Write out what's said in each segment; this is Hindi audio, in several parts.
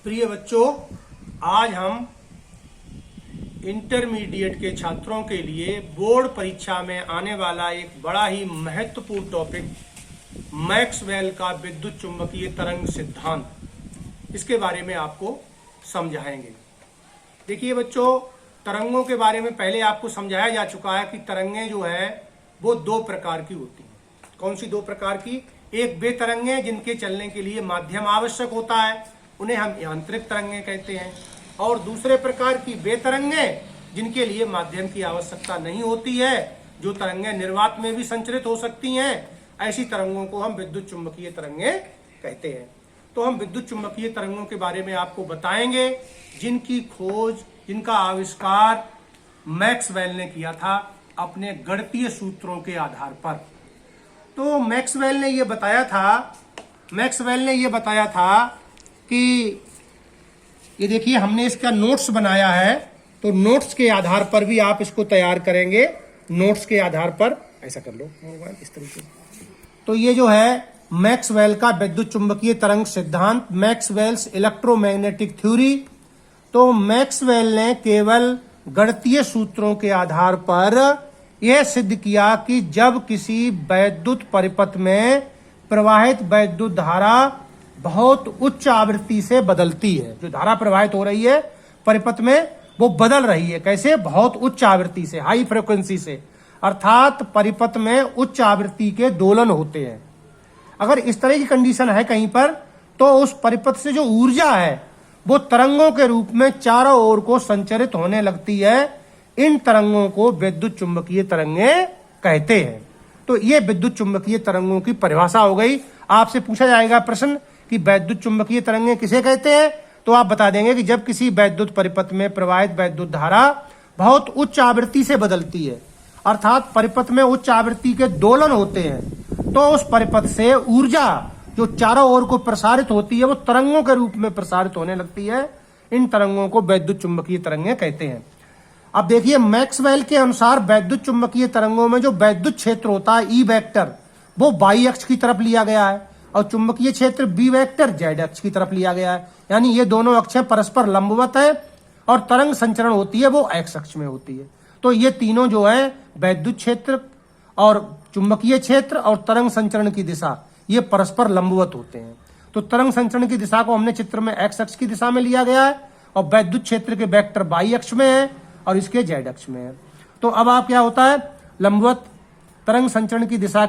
प्रिय बच्चों, आज हम इंटरमीडिएट के छात्रों के लिए बोर्ड परीक्षा में आने वाला एक बड़ा ही महत्वपूर्ण टॉपिक मैक्सवेल का विद्युत चुंबकीय तरंग सिद्धांत, इसके बारे में आपको समझाएंगे। देखिए बच्चों, तरंगों के बारे में पहले आपको समझाया जा चुका है कि तरंगें जो है वो दो प्रकार की होती हैं। कौन सी दो प्रकार की? एक वे तरंगें जिनके चलने के लिए माध्यम आवश्यक होता है, उन्हें हम यांत्रिक तरंगें कहते हैं। और दूसरे प्रकार की वे तरंगें जिनके लिए माध्यम की आवश्यकता नहीं होती है, जो तरंगें निर्वात में भी संचरित हो सकती हैं, ऐसी तरंगों को हम विद्युत चुंबकीय तरंगें कहते हैं। तो हम विद्युत चुंबकीय तरंगों के बारे में आपको बताएंगे जिनकी खोज, जिनका आविष्कार मैक्सवेल ने किया था अपने गणितीय सूत्रों के आधार पर। तो मैक्सवेल ने यह बताया था कि ये देखिए, हमने इसका नोट्स बनाया है, तो नोट्स के आधार पर भी आप इसको तैयार करेंगे। नोट्स के आधार पर ऐसा कर लो मोबाइल इस तरीके से। तो ये जो है मैक्सवेल का विद्युत चुंबकीय तरंग सिद्धांत, मैक्सवेल्स इलेक्ट्रोमैग्नेटिक थ्योरी। तो मैक्सवेल ने केवल गणितीय सूत्रों के आधार पर यह सिद्ध किया कि जब किसी वैद्युत परिपथ में प्रवाहित वैद्युत धारा बहुत उच्च आवृत्ति से बदलती है, जो धारा प्रवाहित हो रही है परिपथ में वो बदल रही है। कैसे? बहुत उच्च आवृत्ति से, हाई फ्रीक्वेंसी से, अर्थात परिपथ में उच्च आवृत्ति के दोलन होते हैं। अगर इस तरह की कंडीशन है कहीं पर, तो उस परिपथ से जो ऊर्जा है वो तरंगों के रूप में चारों ओर को संचरित होने लगती है। इन तरंगों को विद्युत चुंबकीय तरंगें कहते हैं। तो ये विद्युत चुंबकीय तरंगों की परिभाषा हो गई। आपसे पूछा जाएगा प्रश्न कि वैद्युत चुंबकीय तरंगें किसे कहते हैं, तो आप बता देंगे कि जब किसी वैद्युत परिपथ में प्रवाहित वैद्युत धारा बहुत उच्च आवृत्ति से बदलती है, अर्थात परिपथ में उच्च आवृत्ति के दोलन होते हैं, तो उस परिपथ से ऊर्जा जो चारों ओर को प्रसारित होती है वो तरंगों के रूप में प्रसारित होने लगती है। इन तरंगों को वैद्युत चुंबकीय तरंगें कहते हैं। अब देखिए, मैक्सवेल के अनुसार वैद्युत चुंबकीय तरंगों में जो वैद्युत क्षेत्र होता है ई वेक्टर, वो वाई अक्ष की तरफ लिया गया है, और चुंबकीय क्षेत्र बी वेक्टर जेड अक्ष की तरफ लिया गया है। यानी ये दोनों अक्षें परस्पर लंबवत है, और तरंग संचरण होती है वो एक्स अक्ष में होती है। तो ये तीनों जो है वैद्युत क्षेत्र और चुंबकीय क्षेत्र और तरंग संचरण की दिशा, ये परस्पर लंबवत होते हैं। तो तरंग संचरण की दिशा को हमने चित्र में एक्स अक्ष की दिशा में लिया गया है, और वैद्युत क्षेत्र के वेक्टर वाई अक्ष में है और इसके जेड अक्ष में है। तो अब आप क्या होता है, लंबवत तरंग संचरण की दिशा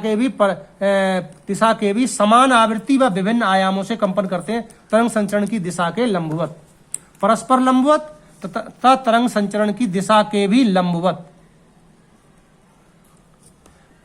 के भी समान आवृत्ति व विभिन्न आयामों से कंपन करते हैं। तरंग संचरण की दिशा के लंबवत, परस्पर लंबवत तथा तरंग संचरण की दिशा के भी लंबवत,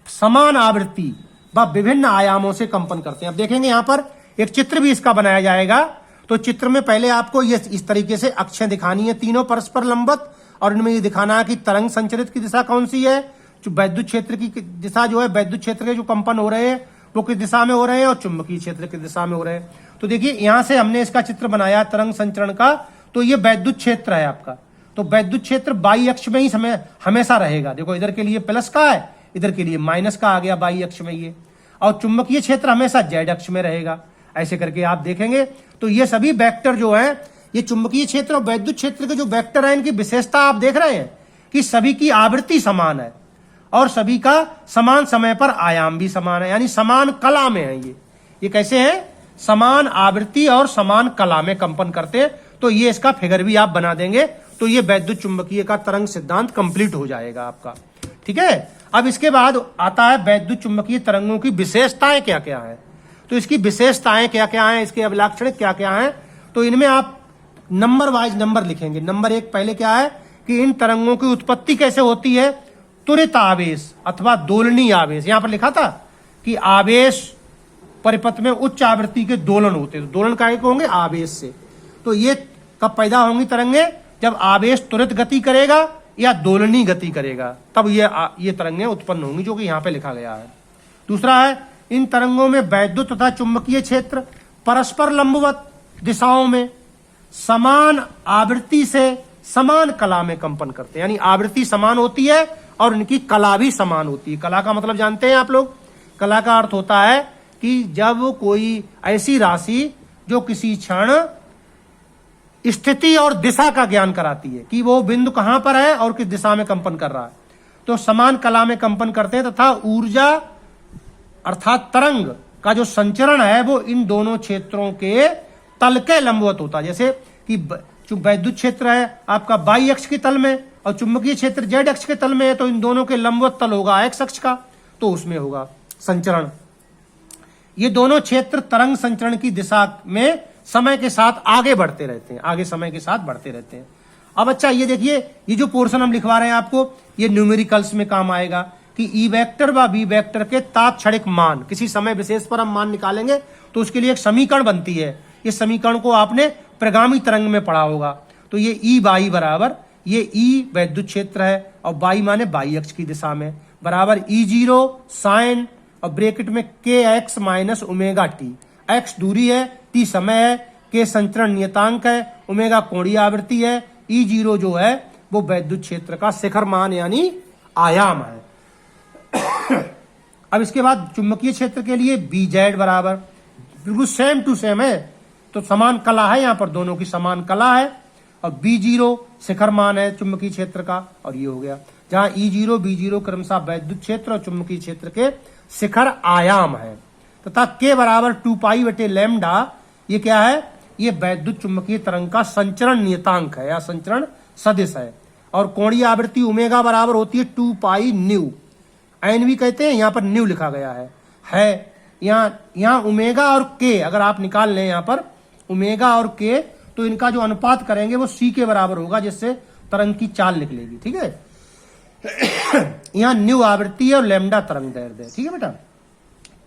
समान आवृत्ति व विभिन्न आयामों से कंपन करते हैं। अब देखेंगे यहां पर एक चित्र भी इसका बनाया जाएगा। तो चित्र में पहले आपको ये इस तरीके से अक्षें दिखानी है, तीनों परस्पर लंबवत, और इनमें ये दिखाना है कि तरंग संचरित की दिशा कौन सी है, जो वैद्युत क्षेत्र की दिशा जो है, वैद्युत क्षेत्र के जो कंपन हो रहे हैं वो किस दिशा में हो रहे हैं, और चुंबकीय क्षेत्र की दिशा में हो रहे हैं। तो देखिए, यहां से हमने इसका चित्र बनाया तरंग संचरण का। तो ये वैद्युत क्षेत्र है आपका। तो वैद्युत क्षेत्र वाई अक्ष में ही हमेशा रहेगा। देखो, इधर के लिए प्लस का है, इधर के लिए माइनस का आ गया वाई अक्ष में ये, और चुंबकीय क्षेत्र हमेशा जेड अक्ष में रहेगा। ऐसे करके आप देखेंगे तो ये सभी वेक्टर जो है, ये चुंबकीय क्षेत्र और वैद्युत क्षेत्र के जो वेक्टर है, इनकी विशेषता आप देख रहे हैं कि सभी की आवृत्ति समान है, और सभी का समान समय पर आयाम भी समान है, यानी समान कला में है। ये कैसे है? समान आवृत्ति और समान कला में कंपन करते हैं। तो ये इसका फिगर भी आप बना देंगे, तो ये वैद्युत चुंबकीय का तरंग सिद्धांत कंप्लीट हो जाएगा आपका। ठीक है। अब इसके बाद आता है वैद्युत चुंबकीय तरंगों की विशेषताएं क्या क्या है। तो इसकी विशेषताएं क्या क्या है, इसके अभिलाक्षणिक क्या क्या है, तो इनमें आप नंबर वाइज नंबर लिखेंगे। नंबर एक पहले क्या है कि इन तरंगों की उत्पत्ति कैसे होती है, त्वरित आवेश अथवा दोलनीय आवेश। यहां पर लिखा था कि आवेश परिपथ में उच्च आवृत्ति के दोलन होते हैं। तो दोलन काहे को होंगे? आवेश से। तो ये कब पैदा होंगी तरंगे? जब आवेश त्वरित गति करेगा या दोलनीय गति करेगा, तब ये तरंगें उत्पन्न होंगी, जो कि यहां पे लिखा गया है। दूसरा है, इन तरंगों में वैद्युत तथा चुंबकीय क्षेत्र परस्पर लंबवत दिशाओं में समान आवृत्ति से समान कला में कंपन करते हैं। यानी आवृत्ति समान होती है और इनकी कला भी समान होती है। कला का मतलब जानते हैं आप लोग? कला का अर्थ होता है कि जब कोई ऐसी राशि जो किसी क्षण स्थिति और दिशा का ज्ञान कराती है कि वो बिंदु कहां पर है और किस दिशा में कंपन कर रहा है। तो समान कला में कंपन करते हैं तथा ऊर्जा अर्थात तरंग का जो संचरण है वो इन दोनों क्षेत्रों के तल के लंबवत होता है। जैसे कि वैद्युत क्षेत्र है आपका वाई अक्ष के तल में और चुंबकीय क्षेत्र जेड अक्ष के तल में है, तो इन दोनों के लंबवत तल होगा एक्स अक्ष का, तो उसमें होगा संचरण। ये दोनों क्षेत्र तरंग संचरण की दिशा में समय के साथ आगे बढ़ते रहते हैं, आगे समय के साथ बढ़ते रहते हैं। अब अच्छा ये देखिए, ये जो पोर्शन हम लिखवा रहे हैं आपको, ये न्यूमेरिकल्स में काम आएगा कि ई वेक्टर व बी वेक्टर के तात्क्षणिक मान, किसी समय विशेष पर हम मान निकालेंगे तो उसके लिए एक समीकरण बनती है। इस समीकरण को आपने प्रगामी तरंग में पढ़ा होगा। तो ये ई वाई बराबर, ये ई वैद्युत क्षेत्र है और वाई माने वाई अक्ष की दिशा में, बराबर E0 साइन और ब्रैकेट में के x minus omega T. X दूरी है, टी समय है, के संचरण नियतांक है, ओमेगा कोणीय आवृत्ति है, E0 जो है वो वैद्युत क्षेत्र का शिखर मान यानी आयाम है। अब इसके बाद चुंबकीय क्षेत्र के लिए बी जेड बराबर बिल्कुल सेम टू सेम है, तो समान कला है, यहां पर दोनों की समान कला है। और B0 शिखर मान है चुंबकीय क्षेत्र का, और ये हो गया जहां E0 B0 क्रमशः वैद्युत क्षेत्र और चुंबकीय क्षेत्र के शिखर आयाम है। तथा K बराबर 2 पाई बटे लैम्डा, ये क्या है, ये वैद्युत चुंबकीय तरंग का संचरण नियतांक है या संचरण सदिश है। और कोणीय आवृत्ति ओमेगा बराबर होती है 2 पाई न्यू, एन भी कहते हैं, यहां पर न्यू लिखा गया है यहाँ ओमेगा और के अगर आप निकाल लें यहाँ पर ओमेगा और के, तो इनका जो अनुपात करेंगे वो सी के बराबर होगा, जिससे तरंग की चाल निकलेगी। ठीक है, यहाँ न्यू आवृत्ति है और लैम्डा तरंग दैर्ध्य है। ठीक है बेटा,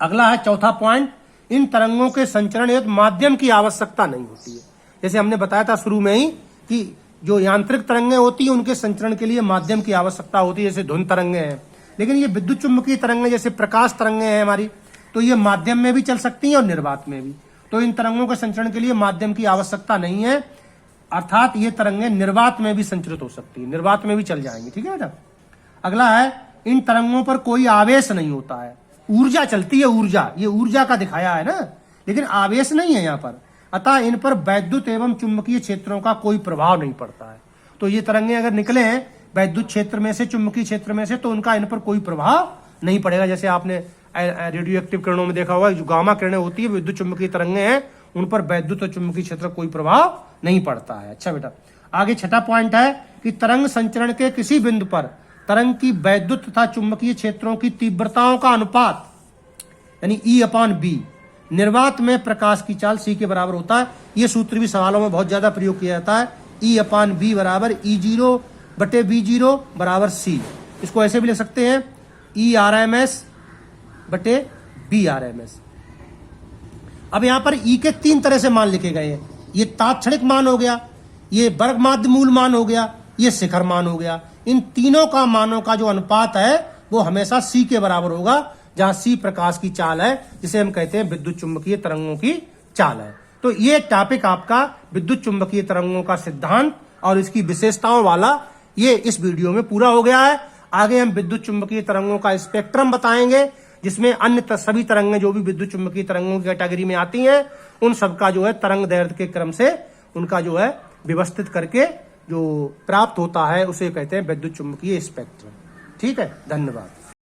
अगला है चौथा पॉइंट, इन तरंगों के संचरण हेतु माध्यम की आवश्यकता नहीं होती है। जैसे हमने बताया था शुरू में ही कि जो यांत्रिक तरंगें होती है उनके संचरण के लिए माध्यम की आवश्यकता होती है, जैसे ध्वनि तरंगें हैं। लेकिन ये विद्युत चुंबकीय तरंगें जैसे प्रकाश तरंगें हैं हमारी, तो ये माध्यम में भी चल सकती हैं और निर्वात में भी। तो इन तरंगों के संचरण के लिए माध्यम की आवश्यकता नहीं है, अर्थात ये तरंगें निर्वात में भी संचरित हो सकती है, निर्वात में भी चल जाएंगी। ठीक है बेटा, अगला है, इन तरंगों पर कोई आवेश नहीं होता है, ऊर्जा चलती है, ऊर्जा, ये ऊर्जा का दिखाया है ना, लेकिन आवेश नहीं है यहाँ पर। अतः इन पर वैद्युत एवं चुंबकीय क्षेत्रों का कोई प्रभाव नहीं पड़ता है। तो ये तरंगें अगर निकले हैं वैद्युत क्षेत्र में से, चुंबकीय क्षेत्र में से, तो उनका इन पर कोई प्रभाव नहीं पड़ेगा। जैसे आपने रेडियो एक्टिव किरणों में देखा होगा, जो गामा किरणें होती है, विद्युत चुंबकीय तरंगें हैं, उन पर वैद्युत और चुंबकीय क्षेत्र कोई प्रभाव नहीं पड़ता है। अच्छा बेटा, आगे छठा पॉइंट है कि तरंग संचरण के किसी बिंदु पर तरंग की वैद्युत तथा चुंबकीय क्षेत्रों की तीव्रताओं का अनुपात यानी E/B निर्वात में प्रकाश की चाल C के बराबर होता है। यह सूत्र भी सवालों में बहुत ज्यादा प्रयोग किया जाता है। E/B बराबर E0 बटे B0 बराबर C। इसको ऐसे भी लिख सकते हैं E/RMS बटे B/RMS। अब यहां पर E के 3 तरह से मान लिखे गए हैं। ये तात्क्षणिक मान हो गया, ये वर्ग माध्य मूल मान हो गया, ये शिखर मान हो गया। इन तीनों का मानों का जो अनुपात है वो हमेशा C के बराबर होगा, जहां C प्रकाश की चाल है, जिसे हम कहते हैं विद्युत चुंबकीय तरंगों की चाल है। तो ये टॉपिक आपका विद्युत चुंबकीय तरंगों का सिद्धांत और इसकी विशेषताओं वाला ये इस वीडियो में पूरा हो गया है। आगे हम विद्युत चुंबकीय तरंगों का स्पेक्ट्रम बताएंगे, जिसमें अन्य सभी तरंगें जो भी विद्युत चुंबकीय तरंगों की कैटेगरी में आती हैं, उन सबका जो है तरंग दैर्ध्य के क्रम से उनका जो है व्यवस्थित करके जो प्राप्त होता है उसे कहते हैं विद्युत चुंबकीय स्पेक्ट्रम। ठीक है, धन्यवाद।